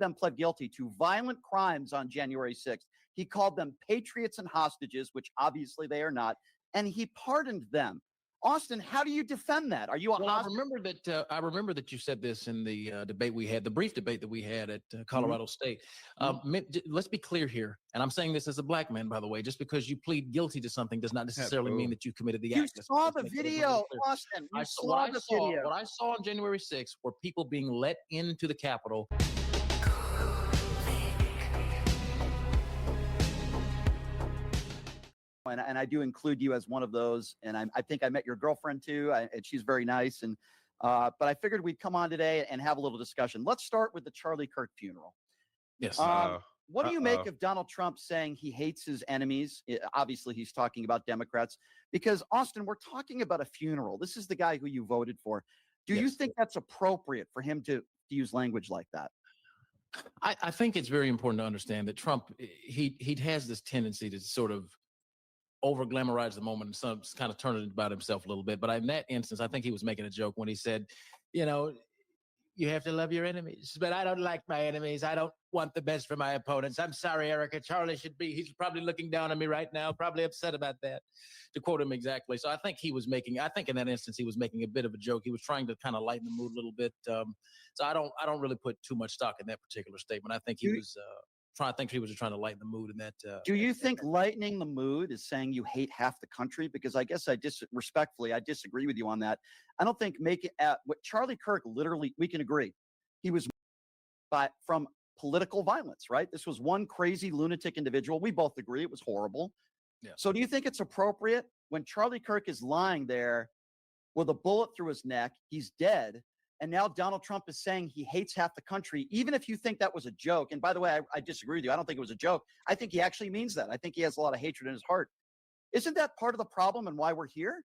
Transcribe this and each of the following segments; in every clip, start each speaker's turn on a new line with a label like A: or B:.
A: them pled guilty to violent crimes on January 6th. He called them patriots and hostages, which obviously they are not, and he pardoned them. Austin, how do you defend that? Are you a hostage?
B: I remember that you said this in the debate we had, the brief debate that we had at Colorado State. Let's be clear here, and I'm saying this as a black man, by the way. Just because you plead guilty to something does not necessarily mean that you committed the act.
A: You saw the video, Austin. You saw the video.
B: What I saw on January 6th were people being let into the Capitol.
A: And I do include you as one of those. And I think I met your girlfriend too, and she's very nice. And but I figured we'd come on today and have a little discussion. Let's start with the Charlie Kirk funeral.
B: Yes.
A: What do you make of Donald Trump saying he hates his enemies? Obviously, he's talking about Democrats because, Austin, we're talking about a funeral. This is the guy who you voted for. Do you think that's appropriate for him to use language like that?
B: I think it's very important to understand that Trump, he has this tendency to sort of over glamorize the moment and some kind of turn it about himself a little bit. But in that instance, I think he was making a joke when he said, you know, you have to love your enemies, but I don't like my enemies. I don't want the best for my opponents. I'm sorry, Erica. Charlie he's probably looking down on me right now, probably upset about that, to quote him exactly. So I think in that instance, he was making a bit of a joke. He was trying to kind of lighten the mood a little bit. So I don't really put too much stock in that particular statement. I think he was just trying to lighten the mood in that.
A: Do you think lightening the mood is saying you hate half the country? Because I guess respectfully, I disagree with you on that. I don't think what Charlie Kirk literally, we can agree, he was from political violence, right? This was one crazy lunatic individual. We both agree it was horrible.
B: Yeah.
A: So do you think it's appropriate when Charlie Kirk is lying there with a bullet through his neck, he's dead, and now Donald Trump is saying he hates half the country, even if you think that was a joke? And by the way, I disagree with you. I don't think it was a joke. I think he actually means that. I think he has a lot of hatred in his heart. Isn't that part of the problem and why we're here?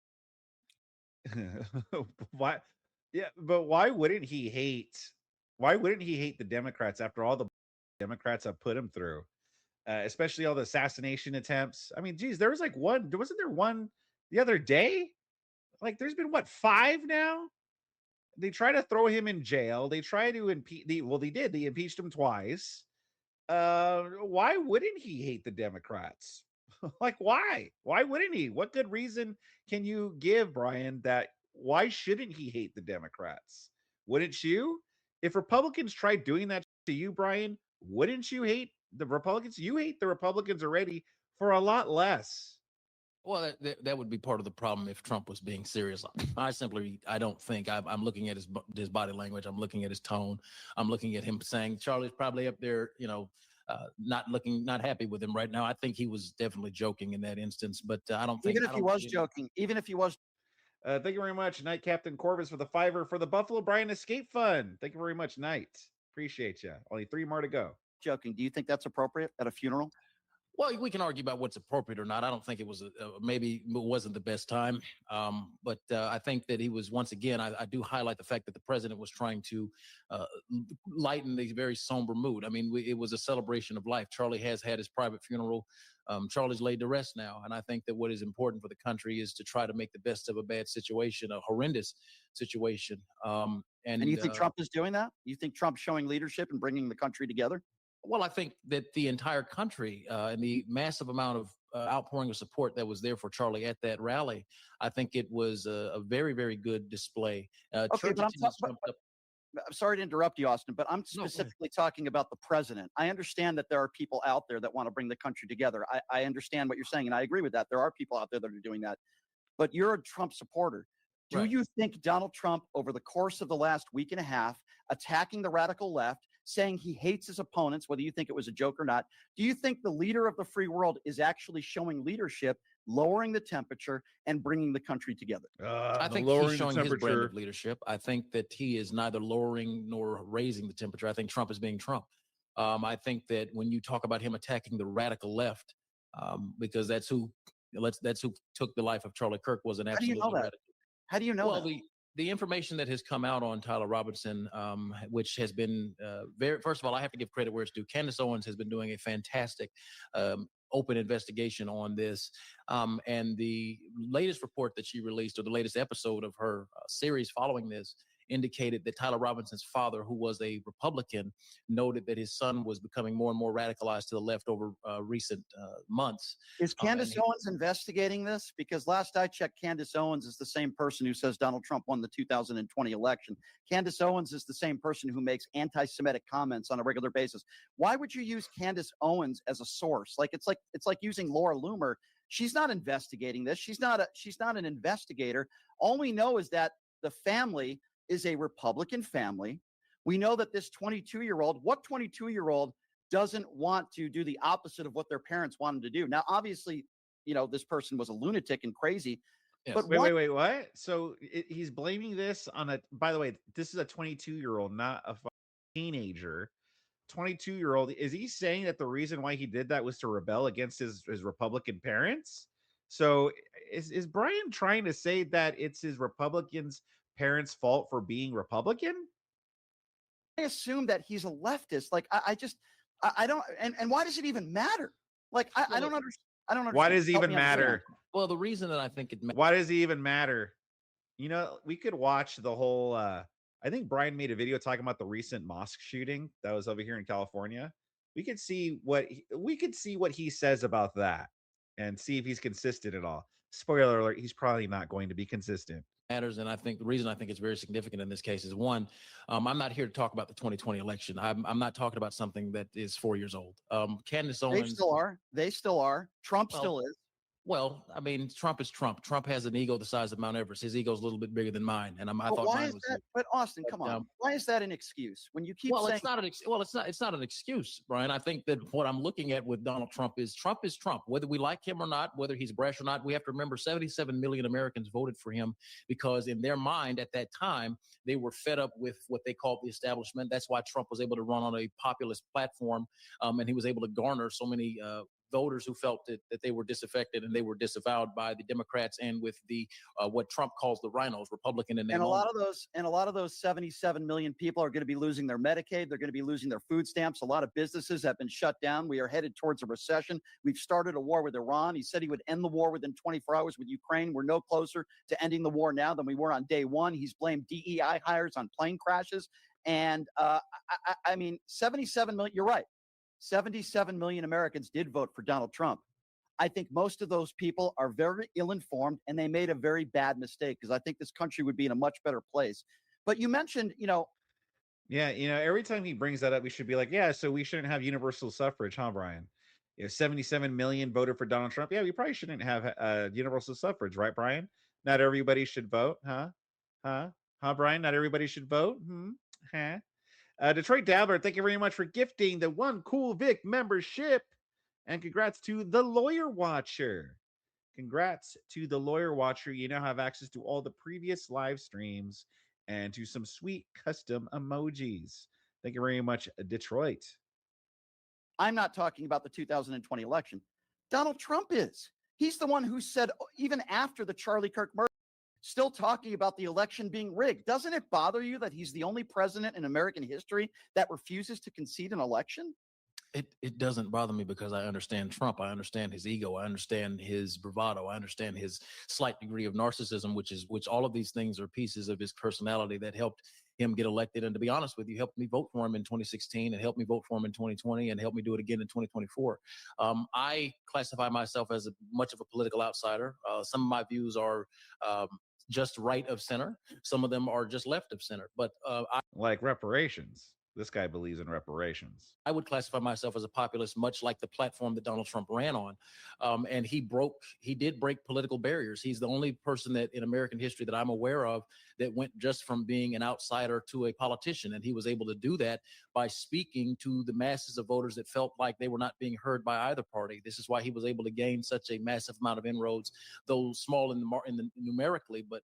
C: Why? Yeah, but why wouldn't he hate? Why wouldn't he hate the Democrats after all the Democrats have put him through? Especially all the assassination attempts. I mean, geez, there was like one. Wasn't there one the other day? Like, there's been 5 now? They try to throw him in jail. They try to impeach. They did. They impeached him twice. Why wouldn't he hate the Democrats? Like, why? Why wouldn't he? What good reason can you give, Brian, that why shouldn't he hate the Democrats? Wouldn't you? If Republicans tried doing that to you, Brian, wouldn't you hate the Republicans? You hate the Republicans already for a lot less.
B: Well, that would be part of the problem if Trump was being serious. I don't think I'm looking at his body language. I'm looking at his tone. I'm looking at him saying Charlie's probably up there, not happy with him right now. I think he was definitely joking in that instance, but I don't think.
A: Even if he was joking.
C: Thank you very much, Knight Captain Corvus, for the $5 for the Buffalo Brian Escape Fund. Thank you very much, Knight. Appreciate you. Only 3 more to go.
A: Joking. Do you think that's appropriate at a funeral?
B: Well, we can argue about what's appropriate or not. I don't think it was maybe it wasn't the best time. But I think that he was, once again, I do highlight the fact that the president was trying to lighten the very somber mood. I mean, it was a celebration of life. Charlie has had his private funeral. Charlie's laid to rest now. And I think that what is important for the country is to try to make the best of a bad situation, a horrendous situation.
A: And you think Trump is doing that? You think Trump's showing leadership and bringing the country together?
B: Well, I think that the entire country and the massive amount of outpouring of support that was there for Charlie at that rally, I think it was a very, very good display.
A: Okay, but I'm sorry to interrupt you, Austin, but I'm specifically talking about the president. I understand that there are people out there that want to bring the country together. I understand what you're saying, and I agree with that. There are people out there that are doing that. But you're a Trump supporter. Do you think Donald Trump, over the course of the last week and a half, attacking the radical left, saying he hates his opponents, whether you think it was a joke or not, do you think the leader of the free world is actually showing leadership, lowering the temperature, and bringing the country together?
B: I think he's showing his brand of leadership. I think that he is neither lowering nor raising the temperature. I think Trump is being Trump. I think that when you talk about him attacking the radical left, because that's who took the life of Charlie Kirk, was an absolute radical.
A: How do you know that?
B: The information that has come out on Tyler Robinson, which has been first of all, I have to give credit where it's due. Candace Owens has been doing a fantastic open investigation on this. And the latest report that she released, or the latest episode of her series following this, indicated that Tyler Robinson's father, who was a Republican, noted that his son was becoming more and more radicalized to the left over recent months.
A: Is Candace Owens investigating this? Because last I checked, Candace Owens is the same person who says Donald Trump won the 2020 election. Candace Owens is the same person who makes anti-Semitic comments on a regular basis. Why would you use Candace Owens as a source? It's like using Laura Loomer. She's not investigating this. She's not an investigator. All we know is that the family is a Republican family. We know that this 22-year-old, what 22-year-old doesn't want to do the opposite of what their parents want them to do? Now, obviously, this person was a lunatic and crazy.
C: Yes. But wait, what? So he's blaming this on by the way, this is a 22-year-old, not a teenager. 22-year-old. Is he saying that the reason why he did that was to rebel against his Republican parents? So is Brian trying to say that it's his Republicans' parents' fault for being Republican?
A: I assume that he's a leftist. I don't, and why does it even matter? I don't understand. I don't understand.
C: Why does it even matter?
B: Well, the reason that I think it matters.
C: Why does it even matter? We could watch the whole, I think Brian made a video talking about the recent mosque shooting that was over here in California. We could see what he says about that and see if he's consistent at all. Spoiler alert, he's probably not going to be consistent.
B: Matters, and I think the reason I think it's very significant in this case is one, I'm not here to talk about the 2020 election. I'm not talking about something that is 4 years old. Candace Owens.
A: They still are. Trump still is.
B: Well, I mean, Trump is Trump. Trump has an ego the size of Mount Everest. His ego is a little bit bigger than mine, and I thought mine was.
A: But Austin, come on. Why is that an excuse? When you keep saying,
B: it's not an excuse, Brian. I think that what I'm looking at with Donald Trump is Trump, whether we like him or not, whether he's brash or not. We have to remember 77 million Americans voted for him because in their mind at that time they were fed up with what they called the establishment. That's why Trump was able to run on a populist platform, and he was able to garner so many voters who felt that they were disaffected and they were disavowed by the Democrats and with the what Trump calls the rhinos, Republican and
A: a lot of those 77 million people are going to be losing their Medicaid. They're going to be losing their food stamps. A lot of businesses have been shut down. We are headed towards a recession. We've started a war with Iran. He said he would end the war within 24 hours with Ukraine. We're no closer to ending the war now than we were on day one. He's blamed DEI hires on plane crashes. And I mean, 77 million, you're right. 77 million Americans did vote for Donald Trump. I think most of those people are very ill-informed and they made a very bad mistake because I think this country would be in a much better place. But you mentioned,
C: Yeah, every time he brings that up, we should be like, yeah, so we shouldn't have universal suffrage, huh, Brian? 77 million voted for Donald Trump. Yeah, we probably shouldn't have universal suffrage, right, Brian? Not everybody should vote, huh? Huh, Brian? Not everybody should vote? Huh? Detroit Dabbler, thank you very much for gifting the One Cool Vic membership. And congrats to the Lawyer Watcher. Congrats to the Lawyer Watcher. You now have access to all the previous live streams and to some sweet custom emojis. Thank you very much, Detroit.
A: I'm not talking about the 2020 election. Donald Trump is. He's the one who said, even after the Charlie Kirk murder, still talking about the election being rigged. Doesn't it bother you that he's the only president in American history that refuses to concede an election?
B: It doesn't bother me because I understand Trump. I understand his ego. I understand his bravado. I understand his slight degree of narcissism, which all of these things are pieces of his personality that helped him get elected. And to be honest with you, helped me vote for him in 2016 and helped me vote for him in 2020 and helped me do it again in 2024. I classify myself as much of a political outsider. Some of my views are just right of center. Some of them are just left of center. But
C: like reparations. This guy believes in reparations.
B: I would classify myself as a populist, much like the platform that Donald Trump ran on. And he did break political barriers. He's the only person that in American history that I'm aware of that went just from being an outsider to a politician. And he was able to do that by speaking to the masses of voters that felt like they were not being heard by either party. This is why he was able to gain such a massive amount of inroads, though small in the numerically, but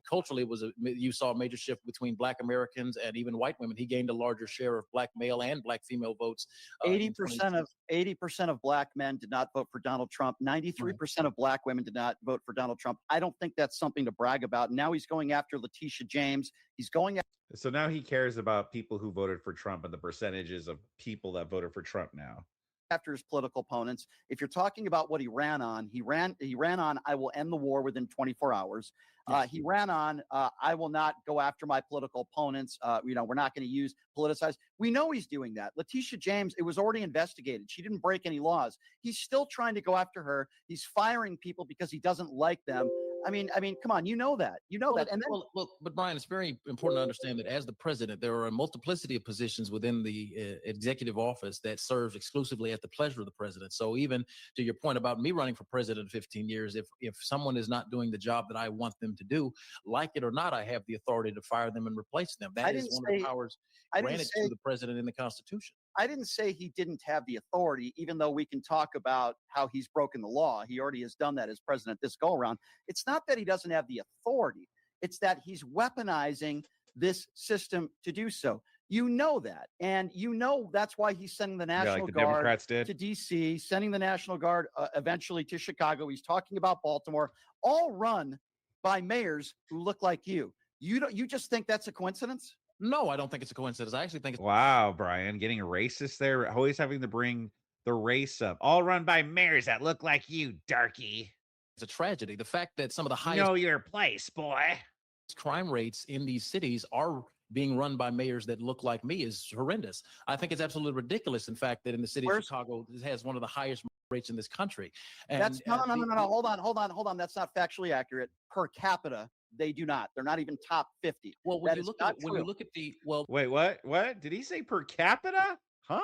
B: culturally you saw a major shift between Black Americans and even white women. He gained a larger share of Black male and Black female votes.
A: 80% of Black men did not vote for Donald Trump. 93% of Black women did not vote for Donald Trump. I don't think that's something to brag about. Now he's going after Letitia James. He's going after.
C: So now he cares about people who voted for Trump and the percentages of people that voted for Trump now.
A: After his political opponents. If you're talking about what he ran on, he ran on, I will end the war within 24 hours.
B: Yes.
A: He ran on, I will not go after my political opponents. We're not going to use politicize. We know he's doing that. Letitia James, it was already investigated. She didn't break any laws. He's still trying to go after her. He's firing people because he doesn't like them. I mean, come on, you know that. You know that. And then,
B: Look, but Brian, it's very important to understand that as the president, there are a multiplicity of positions within the executive office that serves exclusively at the pleasure of the president. So even to your point about me running for president 15 years, if someone is not doing the job that I want them to do, like it or not, I have the authority to fire them and replace them. That is one of the powers granted to the president in the Constitution.
A: I didn't say he didn't have the authority, even though we can talk about how he's broken the law. He already has done that as president this go around. It's not that he doesn't have the authority. It's that he's weaponizing this system to do so. You know that. And you know that's why he's sending the National Guard to D.C., sending the National Guard eventually to Chicago. He's talking about Baltimore, all run by mayors who look like you. You just think that's a coincidence?
B: No, I don't think it's a coincidence. I actually think it's
C: wow, Brian, getting racist there, always having to bring the race up. All run by mayors that look like you, darky.
B: It's a tragedy. The fact that some of the highest
C: know your place, boy.
B: Crime rates in these cities are being run by mayors that look like me is horrendous. I think it's absolutely ridiculous, in fact, that in the city of Chicago has one of the highest rates in this country. And
A: that's no. Hold on. That's not factually accurate. Per capita, they do not. They're not even top 50.
B: Well, when you look at
C: wait, what did he say? Per capita? Huh?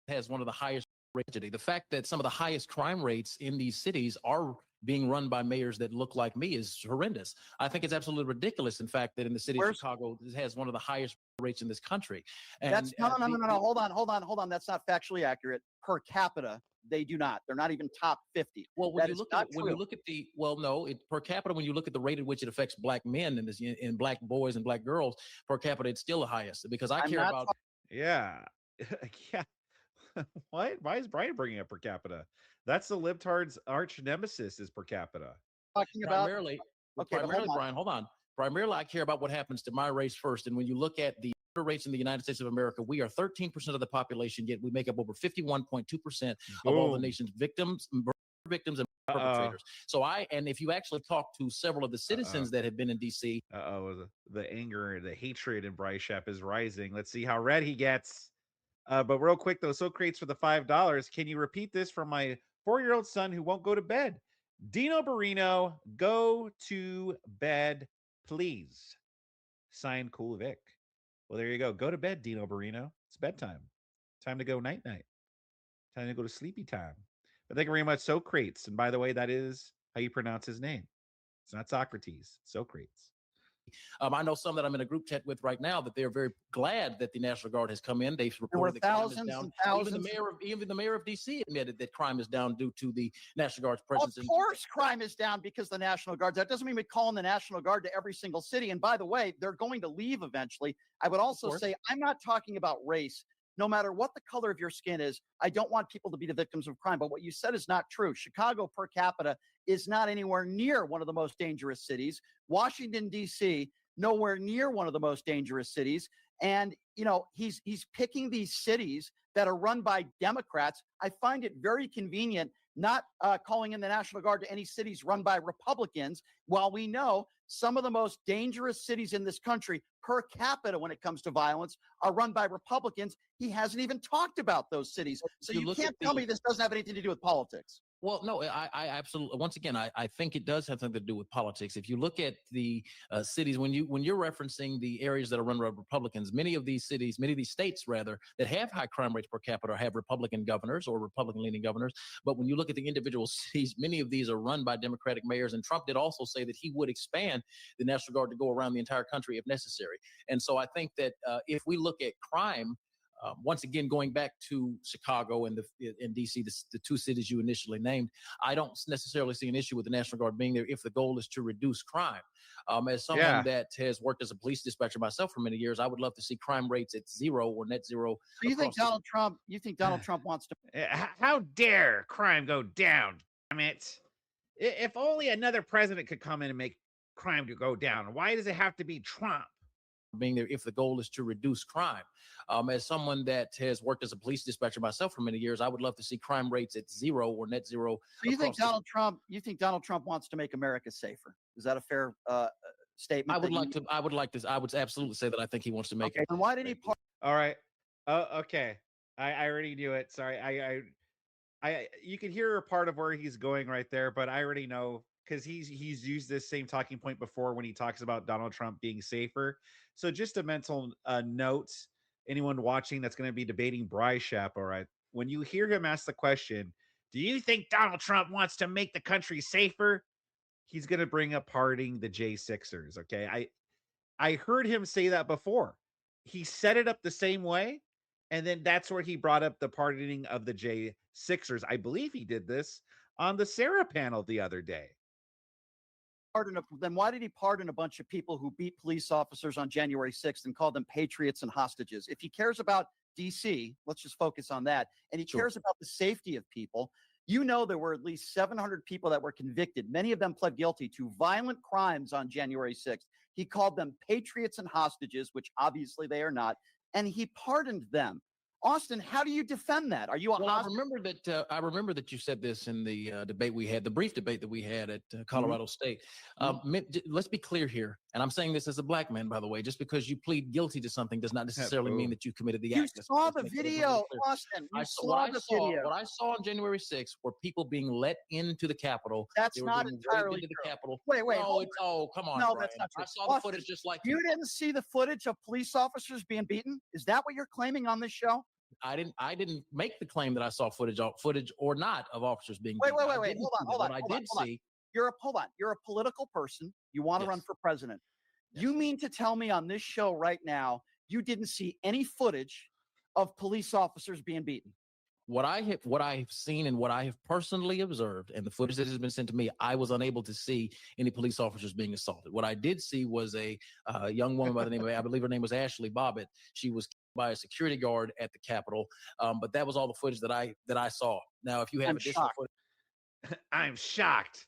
B: Has one of the highest rates. The fact that some of the highest crime rates in these cities are being run by mayors that look like me is horrendous. I think it's absolutely ridiculous, in fact, that in the city of Chicago has one of the highest rates in this country. And
A: that's no. Hold on. That's not factually accurate. Per capita, they do not. They're not even top 50.
B: Well, when you look at per capita, when you look at the rate at which it affects black men and black boys and black girls per capita, it's still the highest because I care about.
C: Yeah. What? Why is Brian bringing up per capita? That's the libtards' arch nemesis is per capita.
A: Talking about
B: primarily, Brian, hold on. Primarily, I care about what happens to my race first. And when you look at the rates in the United States of America, we are 13% of the population, yet we make up over 51.2% of all the nation's victims and perpetrators. So and if you actually talk to several of the citizens that have been in DC.
C: The anger, the hatred in Bryce Shep is rising. Let's see how red he gets. But real quick, though, Socrates for the $5. Can you repeat this from my 4-year-old son who won't go to bed? Dino Barino, go to bed, please. Signed, Cool Vic. Well, there you go. Go to bed, Dino Barino. It's bedtime. Time to go night-night. Time to go to sleepy time. But thank you very much, Socrates. And by the way, that is how you pronounce his name. It's not Socrates, it's Socrates.
B: I know some that I'm in a group chat with right now that they're very glad that the National Guard has come in. They've reported that crime is down. Even the mayor of DC admitted that crime is down due to the National Guard's presence.
A: Of course, crime is down because the National Guard. That doesn't mean we call in the National Guard to every single city. And by the way, they're going to leave eventually. I would also say I'm not talking about race. No matter what the color of your skin is, I don't want people to be the victims of crime. But what you said is not true. Chicago per capita is not anywhere near one of the most dangerous cities. Washington, D.C., nowhere near one of the most dangerous cities. And, he's picking these cities that are run by Democrats. I find it very convenient not calling in the National Guard to any cities run by Republicans, while we know some of the most dangerous cities in this country per capita when it comes to violence are run by Republicans. He hasn't even talked about those cities. So you can't tell me this doesn't have anything to do with politics.
B: Well, no, I absolutely. Once again, I think it does have something to do with politics. If you look at the cities, when you're referencing the areas that are run by Republicans, many of these states rather, that have high crime rates per capita have Republican governors or Republican-leaning governors. But when you look at the individual cities, many of these are run by Democratic mayors. And Trump did also say that he would expand the National Guard to go around the entire country if necessary. And so I think that if we look at crime. Once again, going back to Chicago and DC, the two cities you initially named, I don't necessarily see an issue with the National Guard being there if the goal is to reduce crime. As someone that has worked as a police dispatcher myself for many years, I would love to see crime rates at zero or net zero.
A: So you think Donald Trump wants to?
C: How dare crime go down? Damn it! If only another president could come in and make crime to go down. Why does it have to be Trump?
B: being there if the goal is to reduce crime. As someone that has worked as a police dispatcher myself for many years, I would love to see crime rates at zero or net zero.
A: So you think Donald Trump wants to make America safer? Is that a fair statement?
B: I would absolutely say that I think he wants to make it.
A: And why did he?
C: All right. Okay. I already knew it. Sorry. You can hear a part of where he's going right there, but I already know because he's used this same talking point before when he talks about Donald Trump being safer. So just a mental note, anyone watching that's going to be debating Bryce Shapiro, right? When you hear him ask the question, do you think Donald Trump wants to make the country safer? He's going to bring up pardoning the J6ers. Okay. I heard him say that before. He set it up the same way. And then that's where he brought up the pardoning of the J6ers. I believe he did this on the Sarah panel the other day.
A: Then why did he pardon a bunch of people who beat police officers on January 6th and called them patriots and hostages? If he cares about DC, let's just focus on that. And he cares about the safety of people. You know, there were at least 700 people that were convicted. Many of them pled guilty to violent crimes on January 6th. He called them patriots and hostages, which obviously they are not. And he pardoned them. Austin, how do you defend that? Are you a hostage?
B: I remember that you said this in the debate we had, the brief debate that we had at Colorado State. Let's be clear here, and I'm saying this as a black man, by the way. Just because you plead guilty to something does not necessarily mean that you committed the act.
A: You saw the video, Austin.
B: What I saw on January 6th were people being let into the Capitol.
A: That's not entirely true.
B: The Capitol.
A: Wait.
B: Come on,
A: no,
B: Brian.
A: that's not true.
B: I saw the footage just like
A: you. Didn't see the footage of police officers being beaten? Is that what you're claiming on this show?
B: I didn't make the claim that I saw footage or not of officers being
A: beaten. Wait. Hold on. You're a political person. You want to run for president. Yes. You mean to tell me on this show right now you didn't see any footage of police officers being beaten?
B: What I have seen and what I have personally observed, and the footage that has been sent to me, I was unable to see any police officers being assaulted. What I did see was a young woman by the name of, I believe her name was Ashley Bobbitt. She was by a security guard at the Capitol, but that was all the footage that I saw. Now, if you have additional footage,
C: I'm shocked.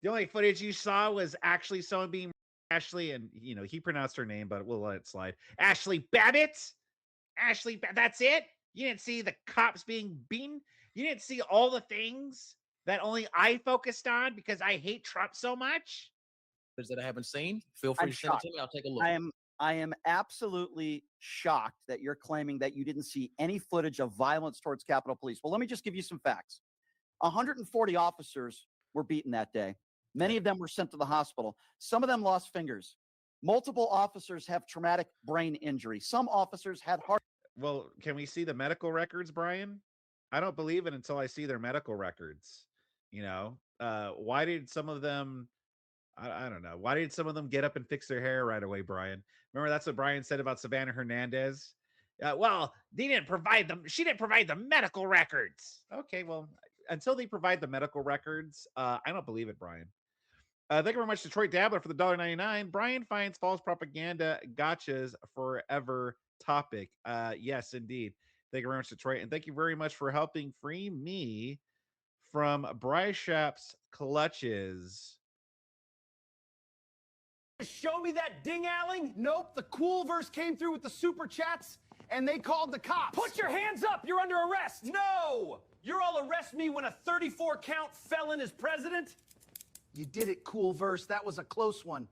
C: The only footage you saw was actually someone being Ashley, and he pronounced her name, but we'll let it slide. Ashley Babbitt. That's it. You didn't see the cops being beaten. You didn't see all the things that only I focused on because I hate Trump so much.
B: That I haven't seen. Feel free to send it to me. I'll take a look.
A: I am absolutely shocked that you're claiming that you didn't see any footage of violence towards Capitol Police. Well, let me just give you some facts. 140 officers were beaten that day. Many of them were sent to the hospital. Some of them lost fingers. Multiple officers have traumatic brain injury. Some officers had heart.
C: Well, can we see the medical records, Brian? I don't believe it until I see their medical records. Why did some of them... I don't know. Why did some of them get up and fix their hair right away, Brian? Remember, that's what Brian said about Savannah Hernandez. Well, they didn't provide them. She didn't provide the medical records. Okay, well, until they provide the medical records, I don't believe it, Brian. Thank you very much, Detroit Dabbler, for the $1.99. Brian finds false propaganda gotchas forever topic. Yes, indeed. Thank you very much, Detroit, and thank you very much for helping free me from Bryce Shap's clutches.
D: Show me that ding-alling? Nope, the Coolverse came through with the super chats, and they called the cops. Put your hands up, you're under arrest. No! You're all arrest me when a 34-count felon is president? You did it, Coolverse. That was a close one.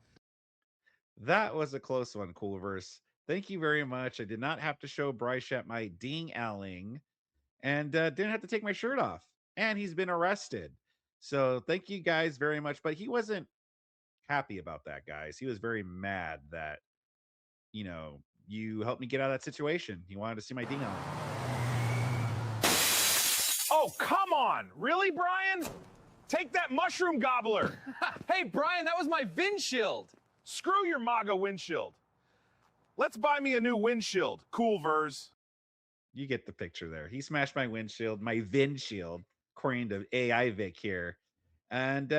C: That was a close one, Coolverse. Thank you very much. I did not have to show Bryce Shap my ding-alling, and didn't have to take my shirt off. And he's been arrested. So thank you guys very much. But he wasn't happy about that, guys. He was very mad that, you helped me get out of that situation. He wanted to see my ding-alling.
D: Oh, come on. Really, Brian? Take that mushroom gobbler. Hey, Brian, that was my windshield. Screw your MAGA windshield. Let's buy me a new windshield. Coolverse.
C: You get the picture there. He smashed my windshield, according to AI Vic here. And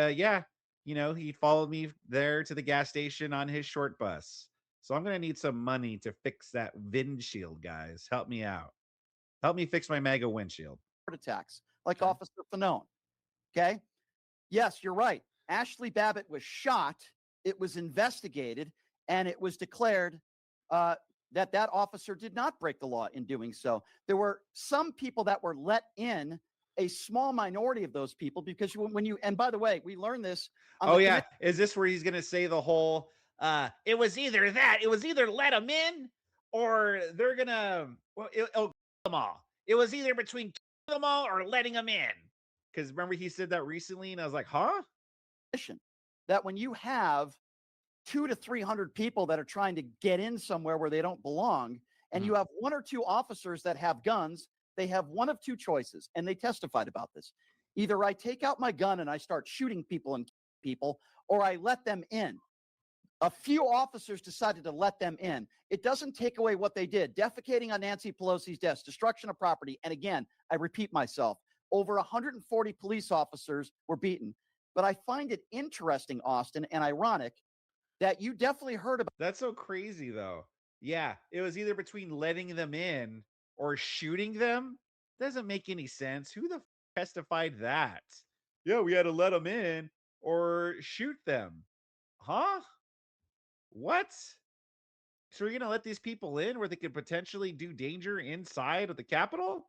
C: he followed me there to the gas station on his short bus. So I'm going to need some money to fix that windshield, guys. Help me out. Help me fix my MAGA windshield.
A: Attacks, like Officer Fanone. Okay? Yes, you're right. Ashley Babbitt was shot. It was investigated, and it was declared that officer did not break the law in doing so. There were some people that were let in, a small minority of those people, because when you, and by the way, we learned this on
C: Oh
A: the
C: yeah, is this where he's gonna say the whole? It was either that, it was either let them in, or they're gonna it'll kill them all. It was either between killing them all or letting them in. Because remember he said that recently, and I was like, huh?
A: commission that when you have 200 to 300 people that are trying to get in somewhere where they don't belong, and you have one or two officers that have guns, they have one of two choices, and they testified about this. Either I take out my gun and I start shooting people and people, or I let them in. A few officers decided to let them in. It doesn't take away what they did. Defecating on Nancy Pelosi's desk, destruction of property. And again, I repeat myself, over 140 police officers were beaten. But I find it interesting, Austin, and ironic that you definitely heard about.
C: That's so crazy, though. Yeah, it was either between letting them in or shooting them. Doesn't make any sense. Who the testified that? Yeah, we had to let them in or shoot them. Huh? What? So we're gonna let these people in where they could potentially do danger inside of the Capitol?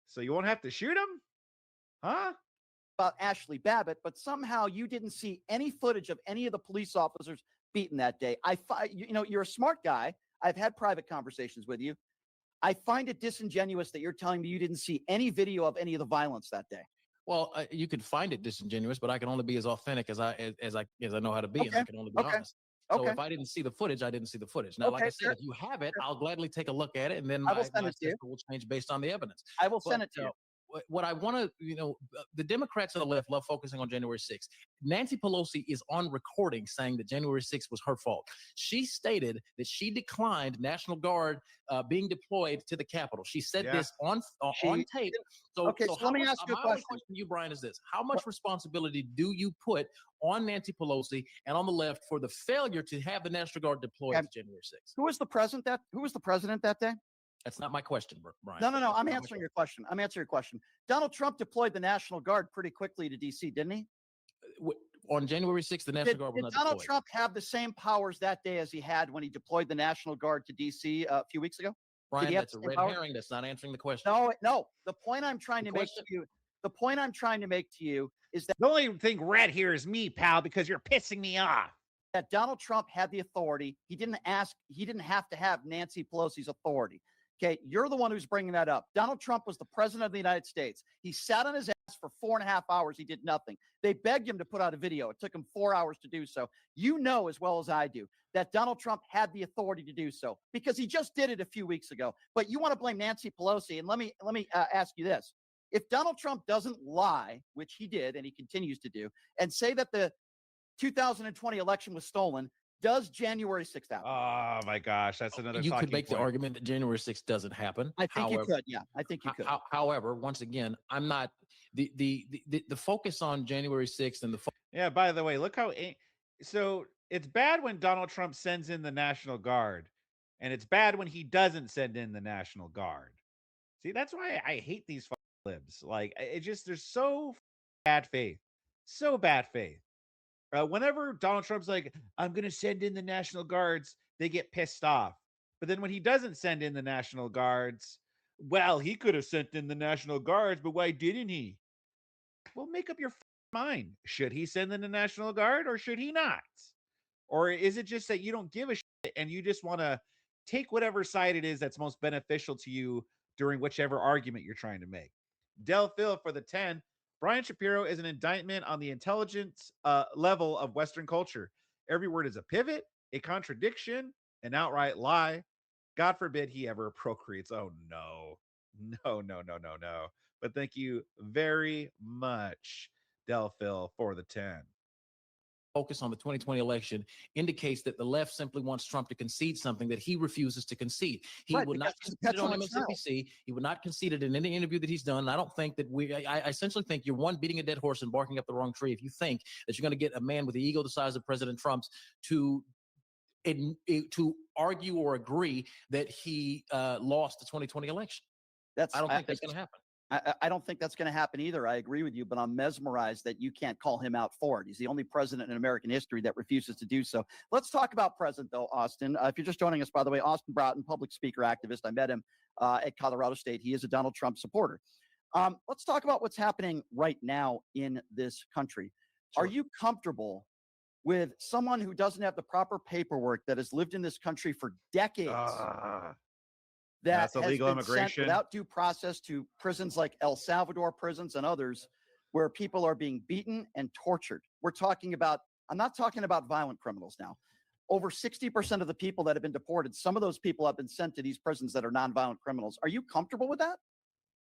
C: So you won't have to shoot them? Huh?
A: About Ashley Babbitt, but somehow you didn't see any footage of any of the police officers beaten that day. You're a smart guy. I've had private conversations with you. I find it disingenuous that you're telling me you didn't see any video of any of the violence that day.
B: Well, you could find it disingenuous, but I can only be as authentic as I know how to be, and I can only be honest. So if I didn't see the footage, I didn't see the footage. Now, like I said, if you have it, I'll gladly take a look at it, and then my assessment will change based on the evidence.
A: I will send it to you.
B: What I want to, the Democrats on the left love focusing on January 6th. Nancy Pelosi is on recording saying that January 6th was her fault. She stated that she declined National Guard being deployed to the Capitol. She said this on tape. So
A: let me ask you a question.
B: My question to you, Brian, is this: how much responsibility do you put on Nancy Pelosi and on the left for the failure to have the National Guard deployed to January 6th?
A: Who was the president that day?
B: That's not my question, Brian.
A: No. I'm answering your question. Donald Trump deployed the National Guard pretty quickly to D.C., didn't he?
B: On January 6th, the National Guard was not deployed.
A: Did Donald Trump have the same powers that day as he had when he deployed the National Guard to D.C. a few weeks ago?
B: Brian, that's a red herring. That's not answering the question.
A: No. The point I'm trying to make to you is that
C: the only thing red here is me, pal, because you're pissing me off.
A: That Donald Trump had the authority. He didn't have to have Nancy Pelosi's authority. Okay, you're the one who's bringing that up. Donald Trump was the president of the United States. He sat on his ass for 4.5 hours. He did nothing. They begged him to put out a video. It took him 4 hours to do so. You know as well as I do that Donald Trump had the authority to do so because he just did it a few weeks ago. But you want to blame Nancy Pelosi, and let me ask you this. If Donald Trump doesn't lie, which he did and he continues to do, and say that the 2020 election was stolen, does January 6th happen?
C: Oh my gosh, that's another.
B: You could make the argument that January 6th doesn't happen.
A: I think you could. Yeah, I think you could.
B: However, once again, I'm not the focus on January 6th and
C: yeah. By the way, look how so it's bad when Donald Trump sends in the National Guard, and it's bad when he doesn't send in the National Guard. See, that's why I hate these libs. Like, it just there's so bad faith, so bad faith. Whenever Donald Trump's like, I'm going to send in the National Guards, they get pissed off. But then when he doesn't send in the National Guards, well, he could have sent in the National Guards, but why didn't he? Well, make up your mind. Should he send in the National Guard or should he not? Or is it just that you don't give a shit and you just want to take whatever side it is that's most beneficial to you during whichever argument you're trying to make? Del Phil for the 10. Brian Shapiro is an indictment on the intelligence level of Western culture. Every word is a pivot, a contradiction, an outright lie. God forbid he ever procreates. Oh, no. But thank you very much, Del Phil, for the 10.
B: Focus on the 2020 election indicates that the left simply wants Trump to concede something that he refuses to concede. He will not concede it on MSNBC. He would not concede it in any interview that he's done. And I don't think that I essentially think you're beating a dead horse and barking up the wrong tree if you think that you're going to get a man with the ego the size of President Trump's to argue or agree that he lost the 2020 election. I don't think that's going to happen.
A: I don't think that's going to happen either. I agree with you, but I'm mesmerized that you can't call him out for it. He's the only president in American history that refuses to do so. Let's talk about president, though, Austin. If you're just joining us, by the way, Austin Broughton, public speaker, activist. I met him at Colorado State. He is a Donald Trump supporter. Let's talk about what's happening right now in this country.
C: Sure.
A: Are you comfortable with someone who doesn't have the proper paperwork, that has lived in this country for decades? That
C: That's illegal
A: has been sent
C: immigration.
A: without due process to prisons like El Salvador prisons and others, where people are being beaten and tortured. We're talking about, I'm not talking about violent criminals now. Over 60% of the people that have been deported, some of those people have been sent to these prisons that are nonviolent criminals. Are you comfortable with that?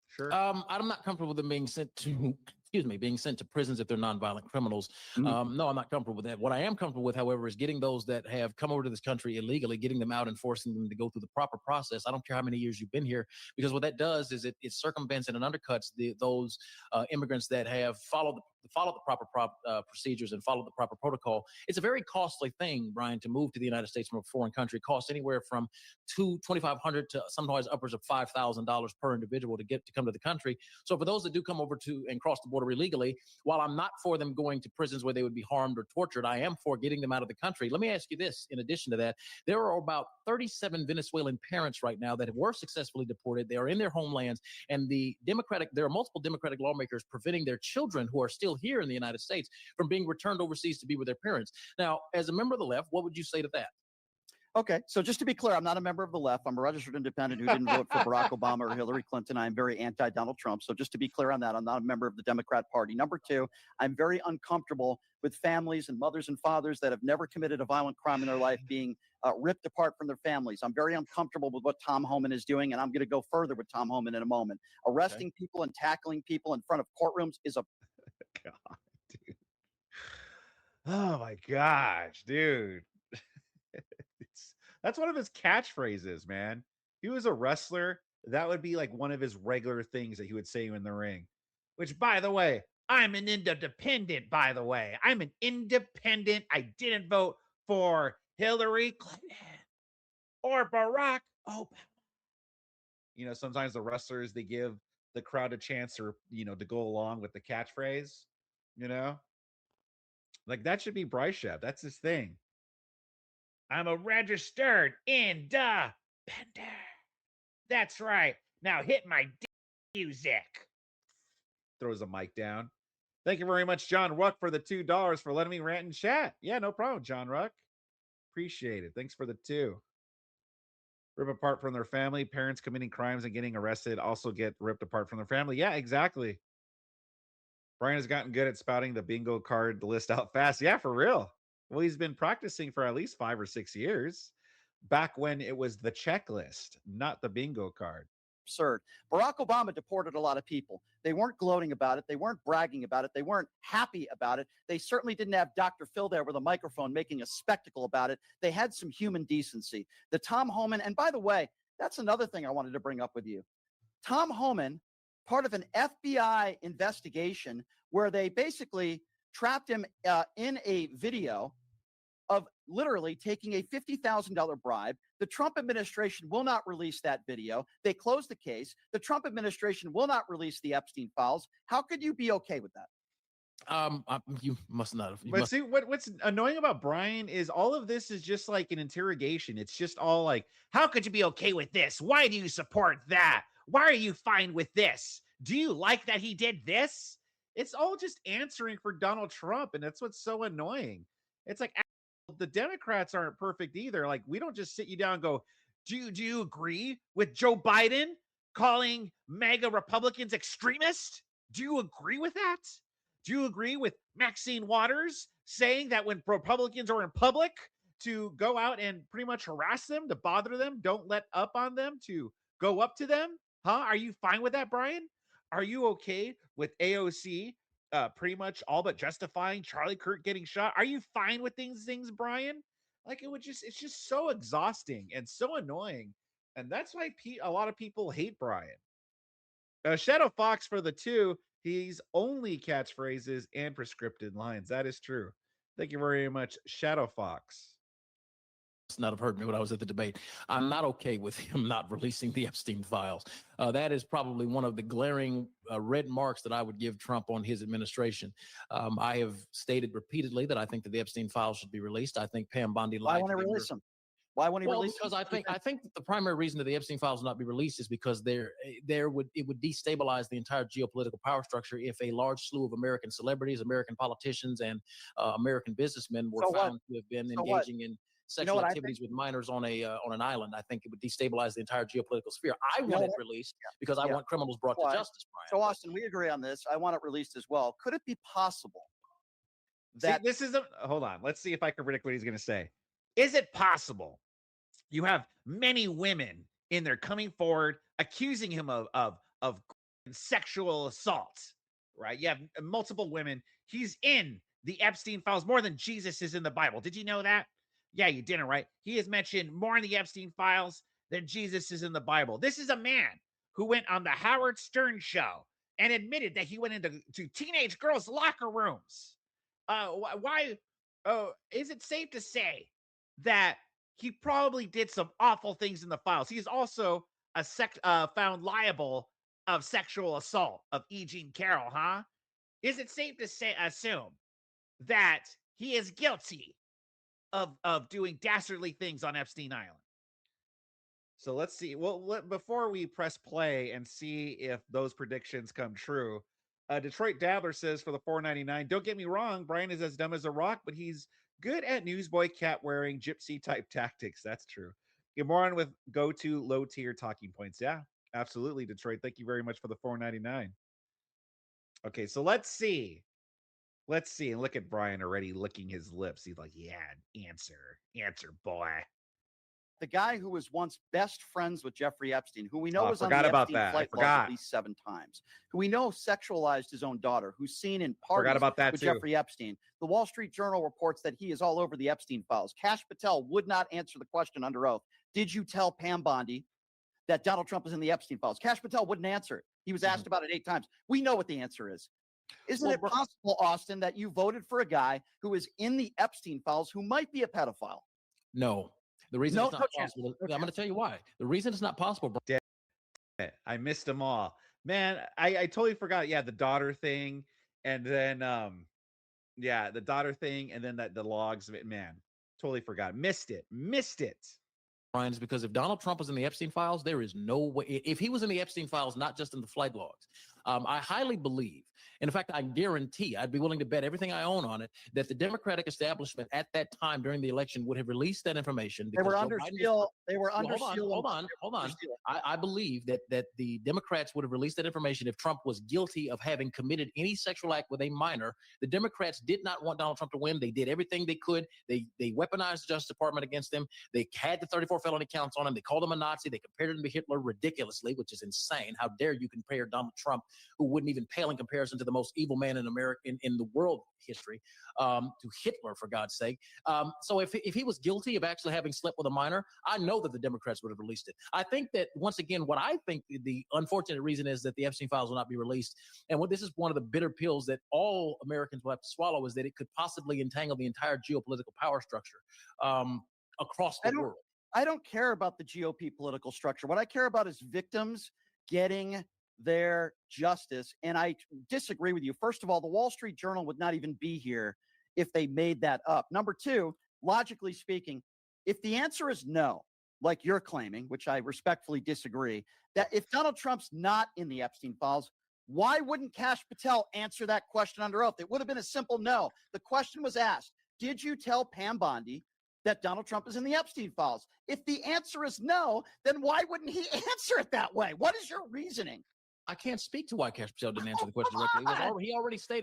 C: Sure.
B: I'm not comfortable with them being sent to, being sent to prisons if they're nonviolent criminals. No, I'm not comfortable with that. What I am comfortable with, however, is getting those that have come over to this country illegally, getting them out and forcing them to go through the proper process. I don't care how many years you've been here, because what that does is it circumvents and it undercuts those immigrants that have followed the proper procedures and followed the proper protocol. It's a very costly thing, Brian, to move to the United States from a foreign country. It costs anywhere from $2,500 to sometimes upwards of $5,000 per individual to come to the country. So for those that do come over to and cross the border illegally, while I'm not for them going to prisons where they would be harmed or tortured, I am for getting them out of the country. Let me ask you this. In addition to that, there are about 37 Venezuelan parents right now that were successfully deported. They are in their homelands, and there are multiple Democratic lawmakers preventing their children who are still here in the United States from being returned overseas to be with their parents. Now, as a member of the left, what would you say to that?
A: Okay, so just to be clear, I'm not a member of the left. I'm a registered independent who didn't vote for Barack Obama or Hillary Clinton. I'm very anti-Donald Trump. So just to be clear on that, I'm not a member of the Democrat Party. Number two, I'm very uncomfortable with families and mothers and fathers that have never committed a violent crime in their life being ripped apart from their families. I'm very uncomfortable with what Tom Homan is doing, and I'm going to go further with Tom Homan in a moment. Arresting people and tackling people in front of courtrooms is a...
C: God, dude. Oh my gosh, dude. That's one of his catchphrases, man. He was a wrestler. That would be like one of his regular things that he would say in the ring. Which, by the way, I'm an independent, by the way. I'm an independent. I didn't vote for Hillary Clinton or Barack Obama. You know, sometimes the wrestlers, they give the crowd a chance to go along with the catchphrase, you know? Like, that should be Bryce Shep. That's his thing. I'm a registered independent. That's right. Now hit my music. Throws a mic down. Thank you very much, John Ruck, for the $2 for letting me rant and chat. Yeah, no problem, John Ruck. Appreciate it. Thanks for the 2. Rip apart from their family. Parents committing crimes and getting arrested also get ripped apart from their family. Yeah, exactly. Brian has gotten good at spouting the bingo card list out fast. Yeah, for real. Well, he's been practicing for at least 5 or 6 years, back when it was the checklist, not the bingo card.
A: Absurd. Barack Obama deported a lot of people. They weren't gloating about it. They weren't bragging about it. They weren't happy about it. They certainly didn't have Dr. Phil there with a microphone making a spectacle about it. They had some human decency. The Tom Homan, and by the way, that's another thing I wanted to bring up with you. Tom Homan, part of an FBI investigation where they basically trapped him in a video of literally taking a $50,000 bribe. The Trump administration will not release that video. They closed the case. The Trump administration will not release the Epstein files. How could you be okay with that?
B: You must not have.
C: See, what's annoying about Brian is all of this is just like an interrogation. It's just all like, how could you be okay with this? Why do you support that? Why are you fine with this? Do you like that he did this? It's all just answering for Donald Trump, and that's what's so annoying. It's like, the Democrats aren't perfect either. Like, we don't just sit you down and go, do you agree with Joe Biden calling MAGA Republicans extremists? Do you agree with that? Do you agree with Maxine Waters saying that when Republicans are in public, to go out and pretty much harass them, to bother them, don't let up on them, to go up to them? Huh? Are you fine with that, Brian? Are you okay with AOC pretty much all but justifying Charlie Kirk getting shot? Are you fine with things, Brian? Like, it's just so exhausting and so annoying. And that's why a lot of people hate Brian. Shadow Fox for the 2. He's only catchphrases and prescripted lines. That is true. Thank you very much, Shadow Fox.
B: not have heard me when I was at the debate. I'm not okay with him not releasing the Epstein files. That is probably one of the glaring red marks that I would give Trump on his administration. I have stated repeatedly that I think that the Epstein files should be released. I think Pam Bondi lied.
A: Why want to release them? Why won't he release
B: because
A: them?
B: I think that the primary reason that the Epstein files will not be released is because it would destabilize the entire geopolitical power structure if a large slew of American celebrities, American politicians, and American businessmen were found to have been engaging in sexual activities with minors on an island. I think it would destabilize the entire geopolitical sphere. I want it released because I want criminals brought to justice, Brian.
A: So, Austin, we agree on this. I want it released as well. Could it be possible that
C: hold on. Let's see if I can predict what he's going to say. Is it possible you have many women in there coming forward accusing him of sexual assault, right? You have multiple women. He's in the Epstein files more than Jesus is in the Bible. Did you know that? Yeah, you didn't, right? He is mentioned more in the Epstein files than Jesus is in the Bible. This is a man who went on the Howard Stern show and admitted that he went into teenage girls' locker rooms. Why? Is it safe to say that he probably did some awful things in the files? He is also found liable of sexual assault of E. Jean Carroll, huh? Is it safe to assume that he is guilty of doing dastardly things on Epstein Island? So let's see. Well, before we press play and see if those predictions come true, Detroit Dabbler says for the $4.99, don't get me wrong, Brian is as dumb as a rock, but he's good at newsboy cat wearing gypsy type tactics. That's true. Get more on with go-to low tier talking points. Yeah, absolutely, Detroit. Thank you very much for the $4.99. Okay, so let's see. And look at Brian already licking his lips. He's like, yeah, answer, boy.
A: The guy who was once best friends with Jeffrey Epstein, who we know was on the
C: about
A: Epstein
C: that.
A: flight log at least 7 times, who we know sexualized his own daughter, who's seen in parties with Jeffrey Epstein. The Wall Street Journal reports that he is all over the Epstein files. Kash Patel would not answer the question under oath. Did you tell Pam Bondi that Donald Trump is in the Epstein files? Kash Patel wouldn't answer it. He was asked about it 8 times. We know what the answer is. Isn't it possible, Austin, that you voted for a guy who is in the Epstein files who might be a pedophile?
B: No. The reason it's not possible, I'm going to tell you why. The reason it's not possible,
C: I missed them all. Man, I totally forgot. Yeah, the daughter thing. And then, the daughter thing. And then the logs of it. Man, totally forgot. Missed it.
B: Brian, is because if Donald Trump was in the Epstein files, there is no way. If he was in the Epstein files, not just in the flight logs, I highly believe, and in fact, I guarantee, I'd be willing to bet everything I own on it, that the Democratic establishment at that time during the election would have released that information.
A: They were under seal.
B: Hold on. I believe that the Democrats would have released that information if Trump was guilty of having committed any sexual act with a minor. The Democrats did not want Donald Trump to win. They did everything they could. They weaponized the Justice Department against him. They had the 34 felony counts on him. They called him a Nazi. They compared him to Hitler ridiculously, which is insane. How dare you compare Donald Trump, who wouldn't even pale in comparison to the most evil man in America in the world history, to Hitler, for God's sake. So if he was guilty of actually having slept with a minor, I know that the Democrats would have released it. I think that, once again, what I think the unfortunate reason is that the Epstein files will not be released, and this is one of the bitter pills that all Americans will have to swallow, is that it could possibly entangle the entire geopolitical power structure across the world.
A: I don't care about the GOP political structure. What I care about is victims getting their justice. And I disagree with you. First of all, the Wall Street Journal would not even be here if they made that up. Number 2, logically speaking, if the answer is no, like you're claiming, which I respectfully disagree, that if Donald Trump's not in the Epstein files, why wouldn't Kash Patel answer that question under oath? It would have been a simple no. The question was asked, did you tell Pam Bondi that Donald Trump is in the Epstein files? If the answer is no, then why wouldn't he answer it that way? What is your reasoning?
B: I can't speak to why Kash Patel didn't answer the question directly.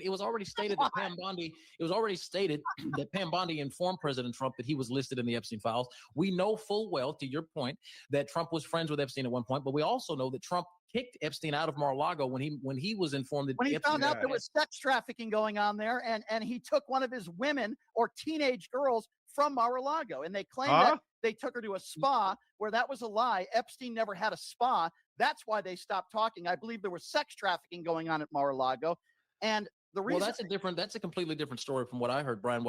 B: It was already stated that Pam Bondi. It was already stated that Pam Bondi informed President Trump that he was listed in the Epstein files. We know full well, to your point, that Trump was friends with Epstein at one point, but we also know that Trump kicked Epstein out of Mar-a-Lago when he was informed that
A: he found out there was sex trafficking going on there, and he took one of his women or teenage girls from Mar-a-Lago, and they claimed that they took her to a spa, where that was a lie. Epstein never had a spa. That's why they stopped talking. I believe there was sex trafficking going on at Mar-a-Lago. And The
B: Well,
A: reason
B: that's a completely different story from what I heard, Brian.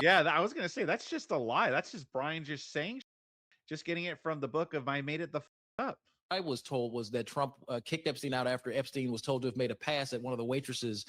C: Yeah, I was gonna say that's just a lie. That's just Brian just saying, just getting it from the book of I made it the up.
B: I was told was that Trump kicked Epstein out after Epstein was told to have made a pass at one of the waitress's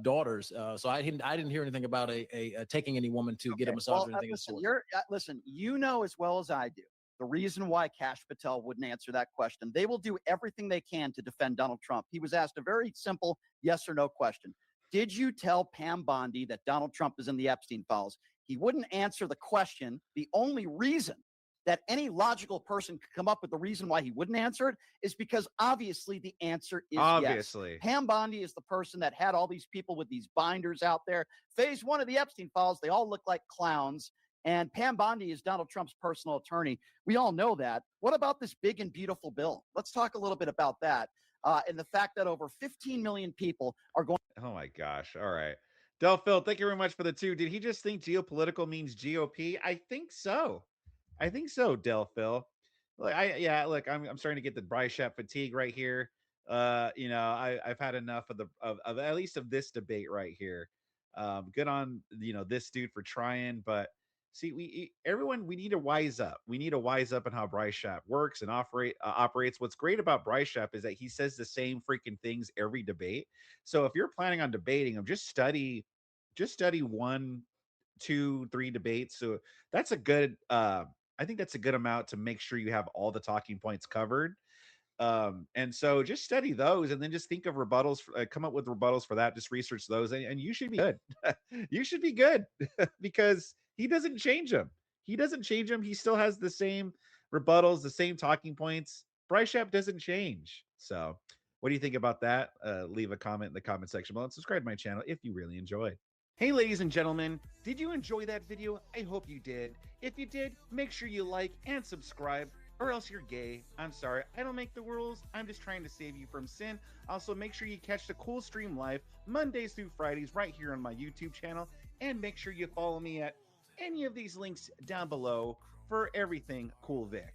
B: daughters. So I didn't hear anything about a taking any woman to get a massage or anything of the sort.
A: Listen, you know as well as I do the reason why Kash Patel wouldn't answer that question. They will do everything they can to defend Donald Trump. He was asked a very simple yes or no question. Did you tell Pam Bondi that Donald Trump is in the Epstein files? He wouldn't answer the question. The only reason that any logical person could come up with the reason why he wouldn't answer it is because obviously the answer is yes. Pam Bondi is the person that had all these people with these binders out there. Phase 1 of the Epstein files, they all look like clowns. And Pam Bondi is Donald Trump's personal attorney. We all know that. What about this big and beautiful bill? Let's talk a little bit about that. And the fact that over 15 million people are going.
C: Oh my gosh. All right. Delphil, thank you very much for the 2. Did he just think geopolitical means GOP? I think so. Delphil. Look, I'm starting to get the Bryce Shap fatigue right here. I've had enough of at least of this debate right here. Good on this dude for trying, but see, we need to wise up. We need to wise up on how Bryce Shap works and operates. What's great about Bryce Shap is that he says the same freaking things every debate. So if you're planning on debating him, just study 1, 2, 3 debates. So that's a good I think that's a good amount to make sure you have all the talking points covered. And so just study those and then just think of rebuttals, come up with rebuttals for that. Just research those and you should be good. You should be good because he doesn't change them. He still has the same rebuttals, the same talking points. Bryce Shap doesn't change. So what do you think about that? Leave a comment in the comment section below and subscribe to my channel if you really enjoyed. Hey, ladies and gentlemen, did you enjoy that video? I hope you did. If you did, make sure you like and subscribe or else you're gay. I'm sorry, I don't make the rules. I'm just trying to save you from sin. Also, make sure you catch the Cool Stream live Mondays through Fridays right here on my YouTube channel. And make sure you follow me at any of these links down below for everything Cool Vic.